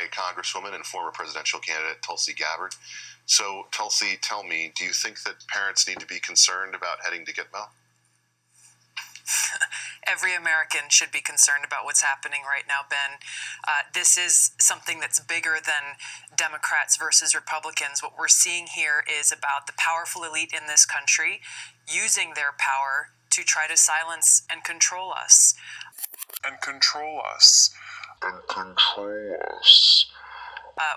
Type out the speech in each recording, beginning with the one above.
by Congresswoman and former presidential candidate Tulsi Gabbard. So, Tulsi, tell me, do you think that parents need to be concerned about heading to get well? Every American should be concerned about what's happening right now, Ben. This is something that's bigger than Democrats versus Republicans. What we're seeing here is about the powerful elite in this country using their power to try to silence and control us.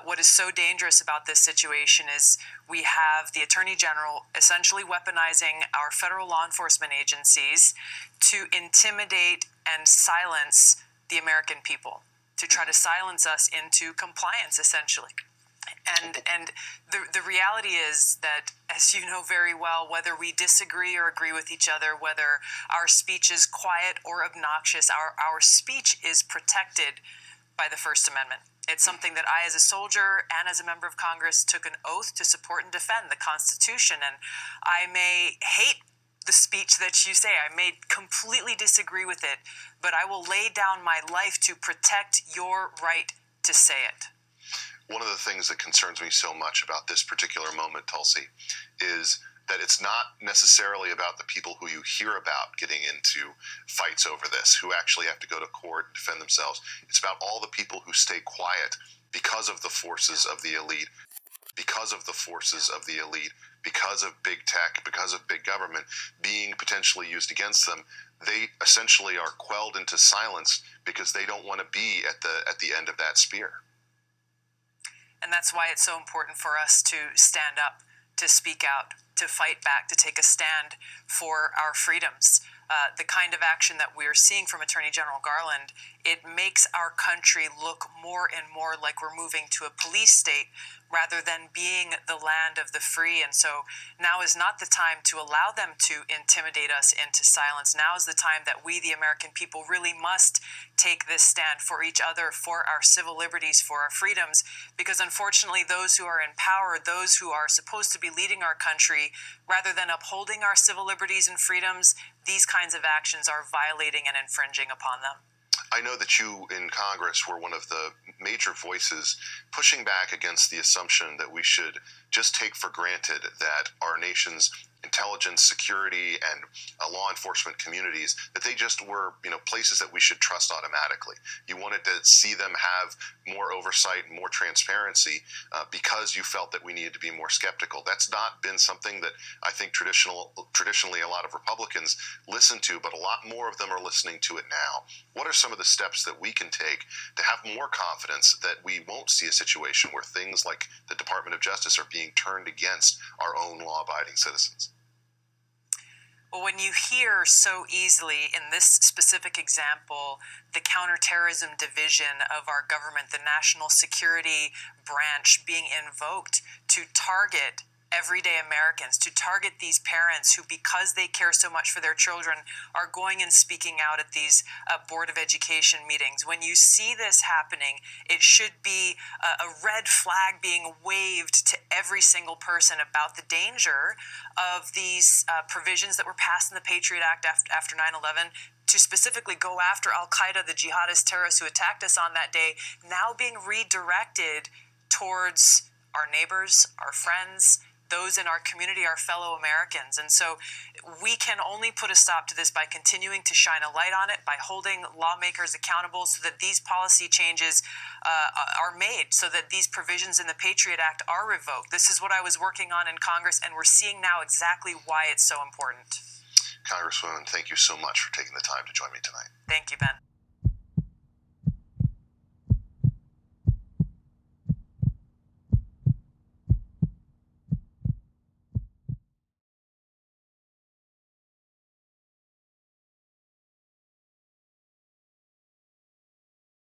What is so dangerous about this situation is we have the Attorney General essentially weaponizing our federal law enforcement agencies to intimidate and silence the American people, to try to silence us into compliance, essentially. And the reality is that, as you know very well, whether we disagree or agree with each other, whether our speech is quiet or obnoxious, our speech is protected by the First Amendment. It's something that I, as a soldier and as a member of Congress, took an oath to support and defend, the Constitution. And I may hate the speech that you say, I may completely disagree with it, but I will lay down my life to protect your right to say it. One of the things that concerns me so much about this particular moment, Tulsi, is that it's not necessarily about the people who you hear about getting into fights over this, who actually have to go to court and defend themselves. It's about all the people who stay quiet because of the forces of the elite, because of big tech, because of big government being potentially used against them. They essentially are quelled into silence because they don't want to be at the end of that spear. And that's why it's so important for us to stand up, to speak out, to fight back, to take a stand for our freedoms. The kind of action that we're seeing from Attorney General Garland, it makes our country look more and more like we're moving to a police state rather than being the land of the free. And so now is not the time to allow them to intimidate us into silence. Now is the time that we, the American people, really must take this stand for each other, for our civil liberties, for our freedoms, because unfortunately those who are in power, those who are supposed to be leading our country, rather than upholding our civil liberties and freedoms, these kinds of actions are violating and infringing upon them. I know that you in Congress were one of the major voices pushing back against the assumption that we should just take for granted that our nation's intelligence, security, and law enforcement communities, that they just were, places that we should trust automatically. You wanted to see them have more oversight and more transparency because you felt that we needed to be more skeptical. That's not been something that I think traditionally a lot of Republicans listen to, but a lot more of them are listening to it now. What are some of the steps that we can take to have more confidence that we won't see a situation where things like the Department of Justice are being turned against our own law-abiding citizens? Well, when you hear so easily in this specific example, the counterterrorism division of our government, the national security branch being invoked to target everyday Americans, to target these parents who, because they care so much for their children, are going and speaking out at these Board of Education meetings. When you see this happening, it should be a red flag being waved to every single person about the danger of these provisions that were passed in the Patriot Act after 9/11 to specifically go after Al-Qaeda, the jihadist terrorists who attacked us on that day, now being redirected towards our neighbors, our friends, those in our community, our fellow Americans. And so we can only put a stop to this by continuing to shine a light on it, by holding lawmakers accountable so that these policy changes are made, so that these provisions in the Patriot Act are revoked. This is what I was working on in Congress, and we're seeing now exactly why it's so important. Congresswoman, thank you so much for taking the time to join me tonight. Thank you, Ben.